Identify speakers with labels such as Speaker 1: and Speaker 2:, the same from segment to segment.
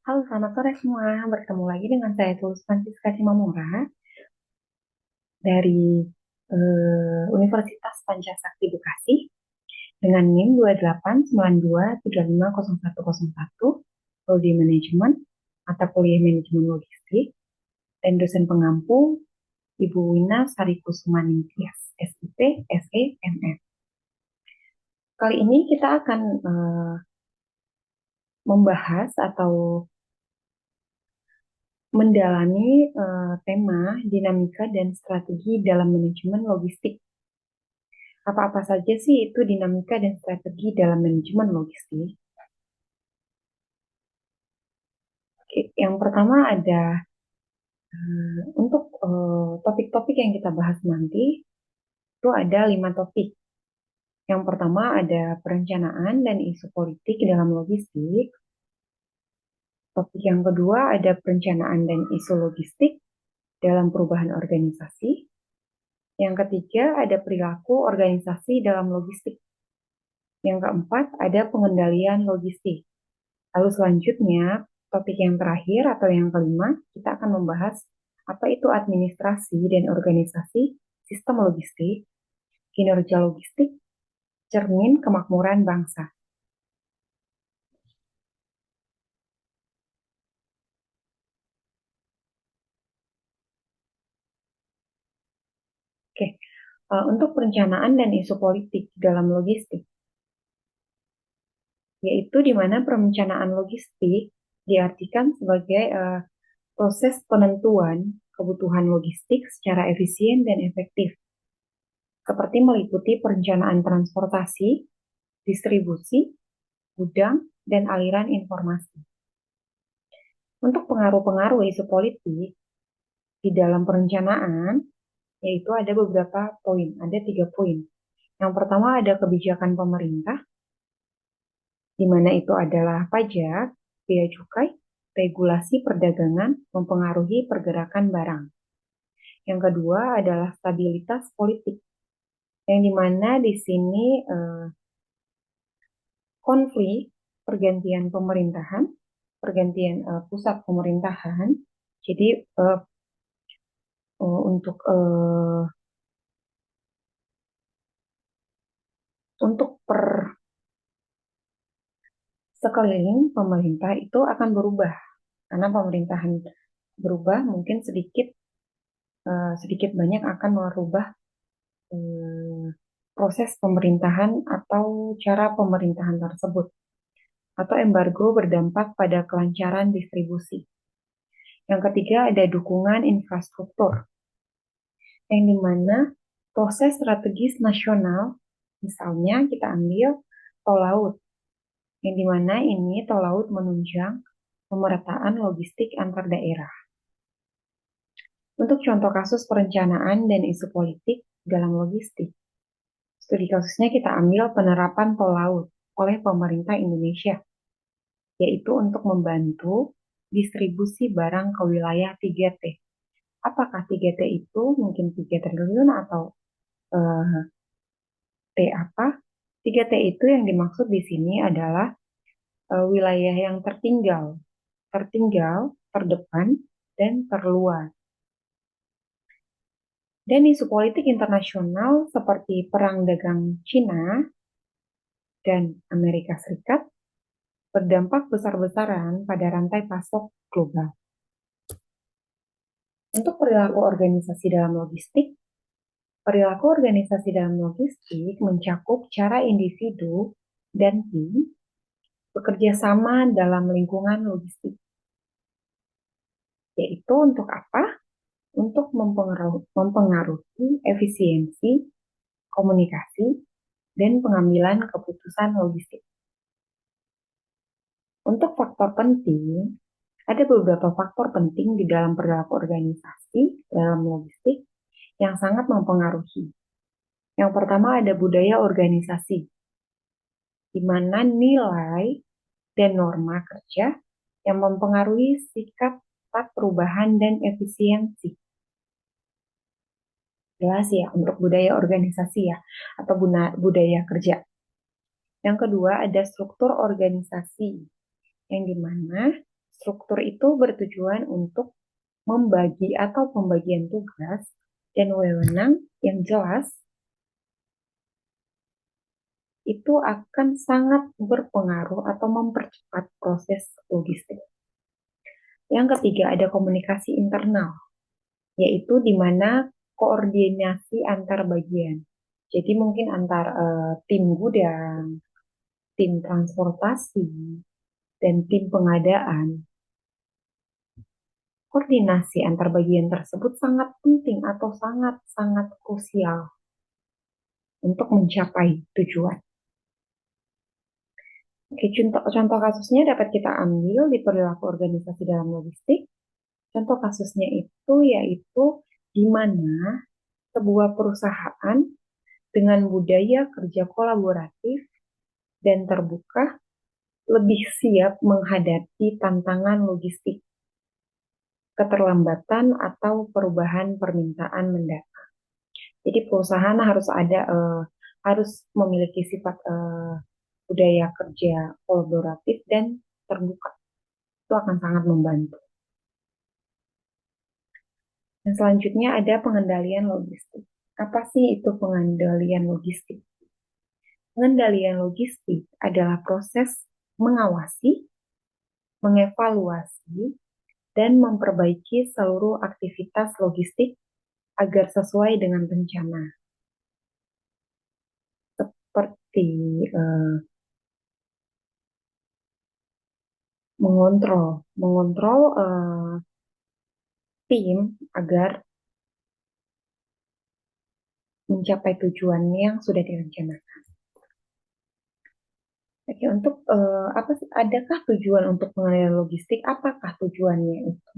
Speaker 1: Halo, selamat sore semua. Bertemu lagi dengan saya Tulus Francisca Simamora dari Universitas Pancasakti Bekasi dengan NIM 2892750101, Prodi Manajemen, mata kuliah Manajemen Logistik, dan dosen pengampu Ibu Wina Sarikusuma Ningtyas, SIP, SE, MM. Kali ini kita akan membahas atau mendalami tema dinamika dan strategi dalam manajemen logistik. Apa-apa saja sih itu dinamika dan strategi dalam manajemen logistik? Oke, yang pertama ada untuk topik-topik yang kita bahas nanti itu ada 5 topik. Yang pertama ada perencanaan dan isu politik dalam logistik. Topik yang kedua ada perencanaan dan isu logistik dalam perubahan organisasi. Yang ketiga ada perilaku organisasi dalam logistik. Yang keempat ada pengendalian logistik. Lalu selanjutnya, topik yang terakhir atau yang kelima, kita akan membahas apa itu administrasi dan organisasi sistem logistik, kinerja logistik, cermin kemakmuran bangsa. Oke, untuk perencanaan dan isu politik dalam logistik, yaitu di mana perencanaan logistik diartikan sebagai proses penentuan kebutuhan logistik secara efisien dan efektif, seperti meliputi perencanaan transportasi, distribusi, gudang, dan aliran informasi. Untuk pengaruh-pengaruh isu politik di dalam perencanaan, yaitu ada beberapa poin, ada 3 poin. Yang pertama ada kebijakan pemerintah, di mana itu adalah pajak, bea cukai, regulasi perdagangan mempengaruhi pergerakan barang. Yang kedua adalah stabilitas politik, yang di mana di sini konflik pergantian pemerintahan, pergantian pusat pemerintahan. Jadi untuk per sekeliling pemerintah itu akan berubah karena pemerintahan berubah mungkin sedikit banyak akan merubah proses pemerintahan atau cara pemerintahan tersebut, atau embargo berdampak pada kelancaran distribusi. Yang ketiga ada dukungan infrastruktur, yang dimana proses strategis nasional, misalnya kita ambil tol laut, yang dimana ini tol laut menunjang pemerataan logistik antar daerah. Untuk contoh kasus perencanaan dan isu politik dalam logistik, studi kasusnya kita ambil penerapan tol laut oleh pemerintah Indonesia, yaitu untuk membantu distribusi barang ke wilayah 3T. Apakah 3T itu mungkin 3 triliun atau T apa? 3T itu yang dimaksud di sini adalah wilayah yang tertinggal, terdepan, dan terluar. Dan isu politik internasional seperti perang dagang Cina dan Amerika Serikat berdampak besar-besaran pada rantai pasok global. Untuk perilaku organisasi dalam logistik, perilaku organisasi dalam logistik mencakup cara individu dan tim bekerja sama dalam lingkungan logistik. Yaitu untuk apa? Untuk mempengaruhi efisiensi, komunikasi, dan pengambilan keputusan logistik. Untuk faktor penting, ada beberapa faktor penting di dalam perilaku organisasi dalam logistik yang sangat mempengaruhi. Yang pertama ada budaya organisasi, di mana nilai dan norma kerja yang mempengaruhi sikap perubahan dan efisiensi. Jelas ya, untuk budaya organisasi ya, atau budaya kerja. Yang kedua ada struktur organisasi, yang dimana Struktur itu bertujuan untuk membagi atau pembagian tugas dan wewenang yang jelas itu akan sangat berpengaruh atau mempercepat proses logistik. Yang ketiga ada komunikasi internal, yaitu di mana koordinasi antar bagian. Jadi mungkin antar tim gudang, tim transportasi, dan tim pengadaan. Koordinasi antar bagian tersebut sangat penting atau sangat-sangat krusial untuk mencapai tujuan. Oke, contoh kasusnya dapat kita ambil di perilaku organisasi dalam logistik. Contoh kasusnya itu yaitu di mana sebuah perusahaan dengan budaya kerja kolaboratif dan terbuka lebih siap menghadapi tantangan logistik, keterlambatan atau perubahan permintaan mendatang. Jadi perusahaan harus memiliki sifat budaya kerja kolaboratif dan terbuka. Itu akan sangat membantu. Dan selanjutnya ada pengendalian logistik. Apa sih itu pengendalian logistik? Pengendalian logistik adalah proses mengawasi, mengevaluasi, dan memperbaiki seluruh aktivitas logistik agar sesuai dengan rencana. Seperti mengontrol tim agar mencapai tujuan yang sudah direncanakan. Oke, untuk apa sih? Adakah tujuan untuk pengendalian logistik? Apakah tujuannya itu?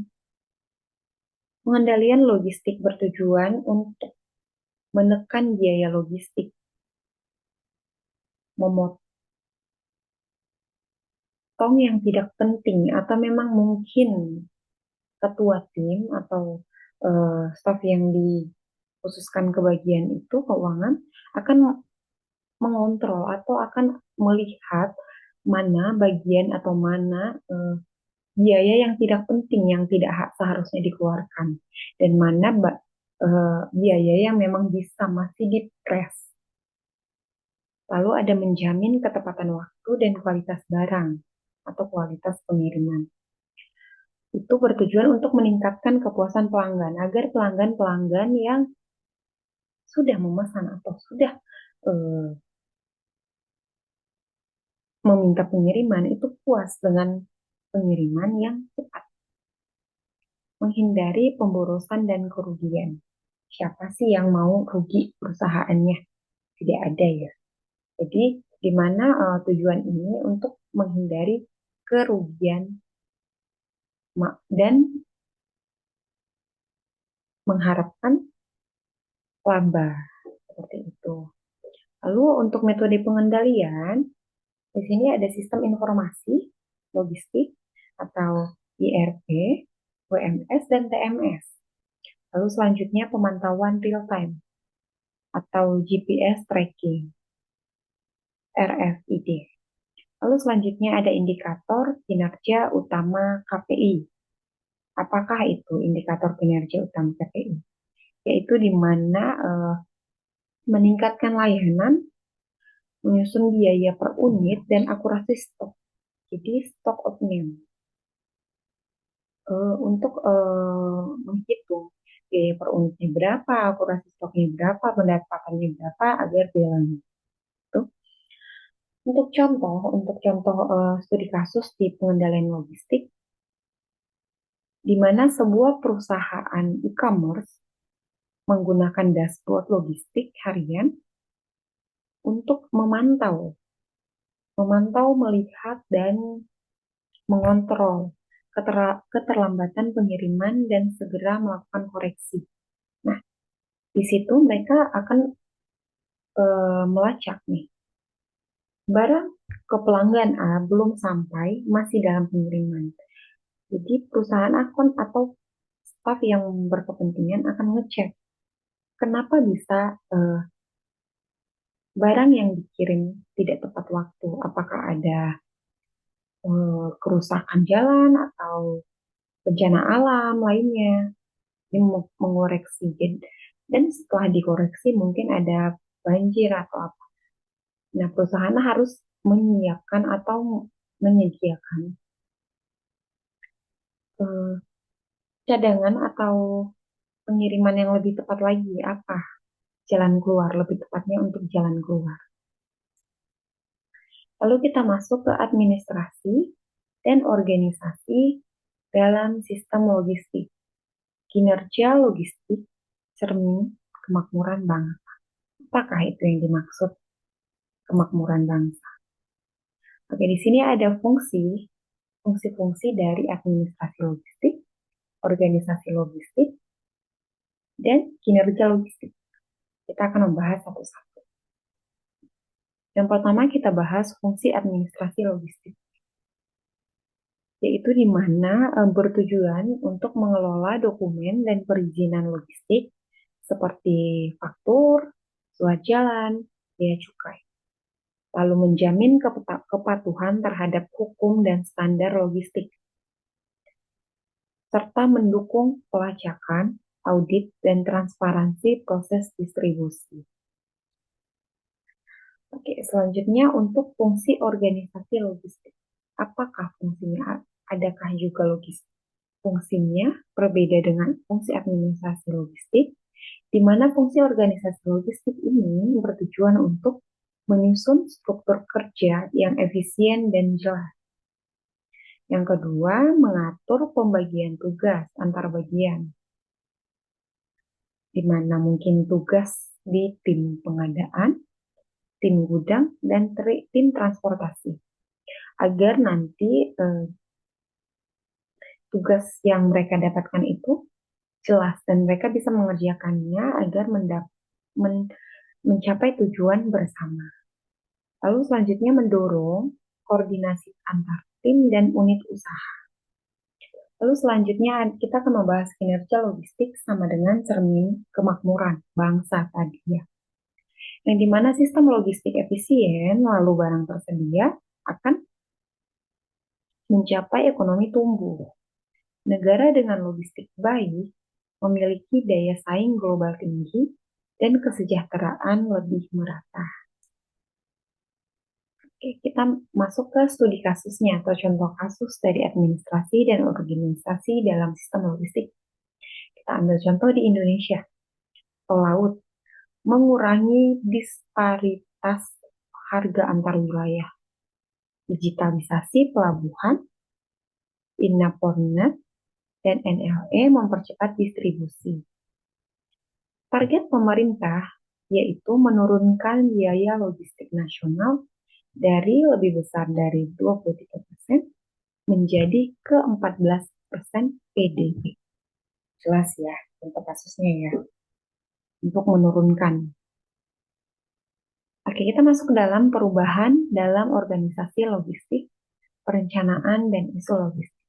Speaker 1: Pengendalian logistik bertujuan untuk menekan biaya logistik, memotong yang tidak penting atau memang mungkin ketua tim atau staf yang dikhususkan ke bagian itu keuangan akan mengontrol atau akan melihat mana bagian atau mana biaya yang tidak penting yang tidak seharusnya dikeluarkan dan mana biaya yang memang bisa masih dipres. Lalu ada menjamin ketepatan waktu dan kualitas barang atau kualitas pengiriman. Itu bertujuan untuk meningkatkan kepuasan pelanggan agar pelanggan-pelanggan yang sudah memesan atau sudah eh, meminta pengiriman itu puas dengan pengiriman yang cepat. Menghindari pemborosan dan kerugian. Siapa sih yang mau rugi perusahaannya? Tidak ada ya. Jadi di mana tujuan ini untuk menghindari kerugian dan mengharapkan laba seperti itu. Lalu untuk metode pengendalian, di sini ada sistem informasi logistik atau IRP, WMS, dan TMS. Lalu selanjutnya pemantauan real time atau GPS tracking, RFID. Lalu selanjutnya ada indikator kinerja utama KPI. Apakah itu indikator kinerja utama KPI? Yaitu di mana meningkatkan layanan, menyusun biaya per unit, dan akurasi stok. Jadi stock of name. Untuk menghitung biaya per unitnya berapa, akurasi stoknya berapa, pendapatannya berapa, agar bilangnya. Untuk contoh studi kasus di pengendalian logistik, di mana sebuah perusahaan e-commerce menggunakan dashboard logistik harian untuk memantau, melihat, dan mengontrol keterlambatan pengiriman dan segera melakukan koreksi. Nah, di situ mereka akan melacak nih, barang ke pelanggan A belum sampai, masih dalam pengiriman. Jadi perusahaan akun atau staf yang berkepentingan akan ngecek kenapa bisa barang yang dikirim tidak tepat waktu, apakah ada kerusakan jalan atau bencana alam lainnya. Ini mengoreksi dan setelah dikoreksi mungkin ada banjir atau apa. Nah, perusahaan harus menyiapkan atau menyediakan eh, cadangan atau pengiriman yang lebih tepat lagi apa jalan keluar, lebih tepatnya untuk jalan keluar. Lalu kita masuk ke administrasi dan organisasi dalam sistem logistik. Kinerja logistik cermin kemakmuran bangsa. Apakah itu yang dimaksud kemakmuran bangsa? Oke, di sini ada fungsi-fungsi dari administrasi logistik, organisasi logistik, dan kinerja logistik. Kita akan membahas satu-satu. Yang pertama kita bahas fungsi administrasi logistik, yaitu di mana bertujuan untuk mengelola dokumen dan perizinan logistik seperti faktur, surat jalan, bea cukai, lalu menjamin kepatuhan terhadap hukum dan standar logistik, serta mendukung pelacakan, audit, dan transparansi proses distribusi. Oke, selanjutnya untuk fungsi organisasi logistik. Apakah fungsinya? Adakah juga logistik? Fungsinya berbeda dengan fungsi administrasi logistik, di mana fungsi organisasi logistik ini bertujuan untuk menyusun struktur kerja yang efisien dan jelas. Yang kedua, mengatur pembagian tugas antar bagian, di mana mungkin tugas di tim pengadaan, tim gudang, dan tim transportasi. Agar nanti tugas yang mereka dapatkan itu jelas dan mereka bisa mengerjakannya agar mencapai tujuan bersama. Lalu selanjutnya mendorong koordinasi antar tim dan unit usaha. Lalu selanjutnya kita akan membahas kinerja logistik sama dengan cermin kemakmuran bangsa tadi ya. Yang dimana sistem logistik efisien lalu barang tersedia akan mencapai ekonomi tumbuh. Negara dengan logistik baik memiliki daya saing global tinggi dan kesejahteraan lebih merata. Oke, kita masuk ke studi kasusnya atau contoh kasus dari administrasi dan organisasi dalam sistem logistik. Kita ambil contoh di Indonesia. Pelaut mengurangi disparitas harga antar wilayah. Digitalisasi pelabuhan, Innapornet, dan NLE mempercepat distribusi. Target pemerintah yaitu menurunkan biaya logistik nasional dari lebih besar dari 23% menjadi ke 14% PDB. Jelas ya, untuk kasusnya ya, untuk menurunkan. Oke, kita masuk ke dalam perubahan dalam organisasi logistik, perencanaan, dan isu logistik.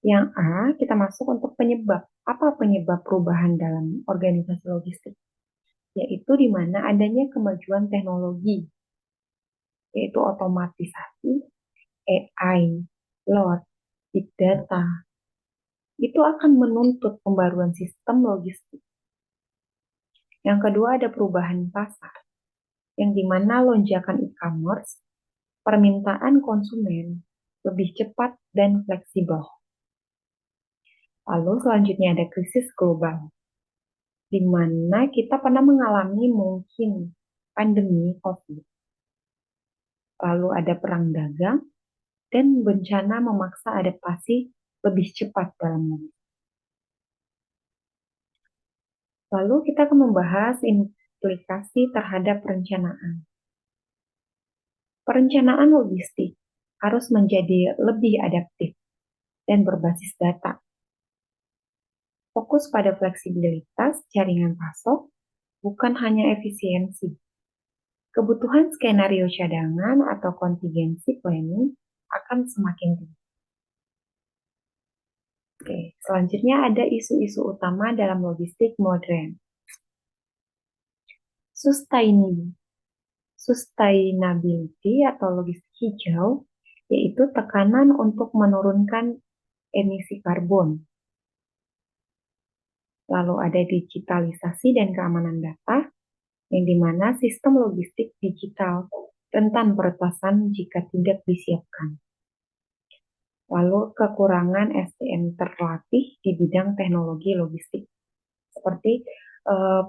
Speaker 1: Yang A, kita masuk untuk penyebab. Apa penyebab perubahan dalam organisasi logistik? Yaitu di mana adanya kemajuan teknologi, yaitu otomatisasi, AI, load, big data, itu akan menuntut pembaruan sistem logistik. Yang kedua ada perubahan pasar, yang dimana lonjakan e-commerce, permintaan konsumen lebih cepat dan fleksibel. Lalu selanjutnya ada krisis global, di mana kita pernah mengalami mungkin pandemi COVID. Lalu ada perang dagang, dan bencana memaksa adaptasi lebih cepat dalam logistik. Lalu kita akan membahas implikasi terhadap perencanaan. Perencanaan logistik harus menjadi lebih adaptif dan berbasis data. Fokus pada fleksibilitas jaringan pasok, bukan hanya efisiensi. Kebutuhan skenario cadangan atau kontingensi planning akan semakin tinggi. Oke, selanjutnya ada isu-isu utama dalam logistik modern. Sustainability atau logistik hijau yaitu tekanan untuk menurunkan emisi karbon. Lalu ada digitalisasi dan keamanan data, yang dimana sistem logistik digital rentan peretasan jika tidak disiapkan. Lalu kekurangan SDM terlatih di bidang teknologi logistik, seperti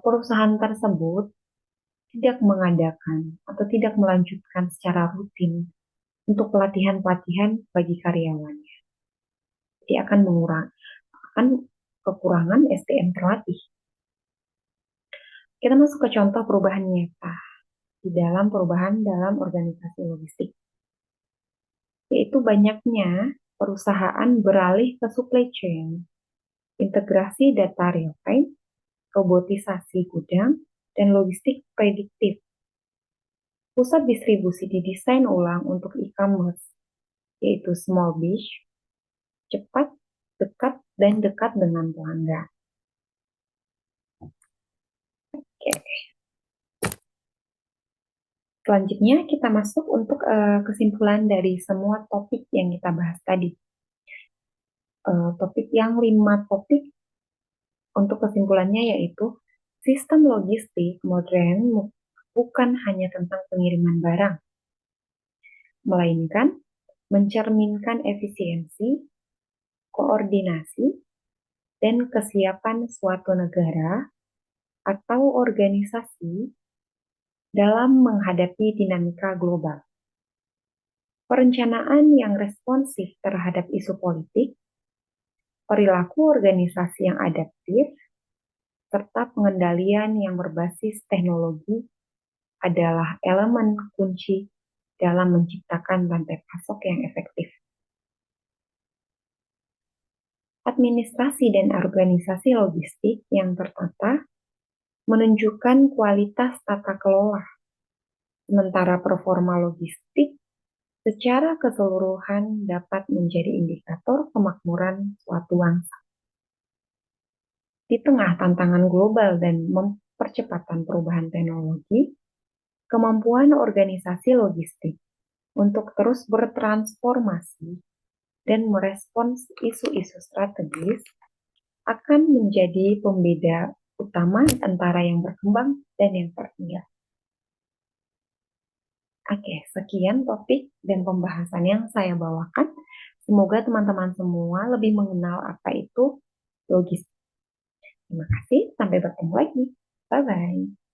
Speaker 1: perusahaan tersebut tidak mengadakan atau tidak melanjutkan secara rutin untuk pelatihan-pelatihan bagi karyawannya. Jadi akan kekurangan SDM terlatih. Kita masuk ke contoh perubahan nyata di dalam perubahan dalam organisasi logistik, yaitu banyaknya perusahaan beralih ke supply chain, integrasi data real-time, robotisasi gudang, dan logistik prediktif. Pusat distribusi didesain ulang untuk e-commerce, yaitu small batch, cepat, dekat, dan dekat dengan pelanggan. Oke. Selanjutnya kita masuk untuk kesimpulan dari semua topik yang kita bahas tadi. Topik yang 5 topik untuk kesimpulannya yaitu sistem logistik modern bukan hanya tentang pengiriman barang, melainkan mencerminkan efisiensi, koordinasi, dan kesiapan suatu negara atau organisasi dalam menghadapi dinamika global. Perencanaan yang responsif terhadap isu politik, perilaku organisasi yang adaptif, serta pengendalian yang berbasis teknologi adalah elemen kunci dalam menciptakan rantai pasok yang efektif. Administrasi dan organisasi logistik yang tertata menunjukkan kualitas tata kelola, sementara performa logistik secara keseluruhan dapat menjadi indikator kemakmuran suatu bangsa. Di tengah tantangan global dan percepatan perubahan teknologi, kemampuan organisasi logistik untuk terus bertransformasi dan merespons isu-isu strategis akan menjadi pembeda utama antara yang berkembang dan yang tertinggal. Oke, sekian topik dan pembahasan yang saya bawakan. Semoga teman-teman semua lebih mengenal apa itu logistik. Terima kasih, sampai bertemu lagi. Bye-bye.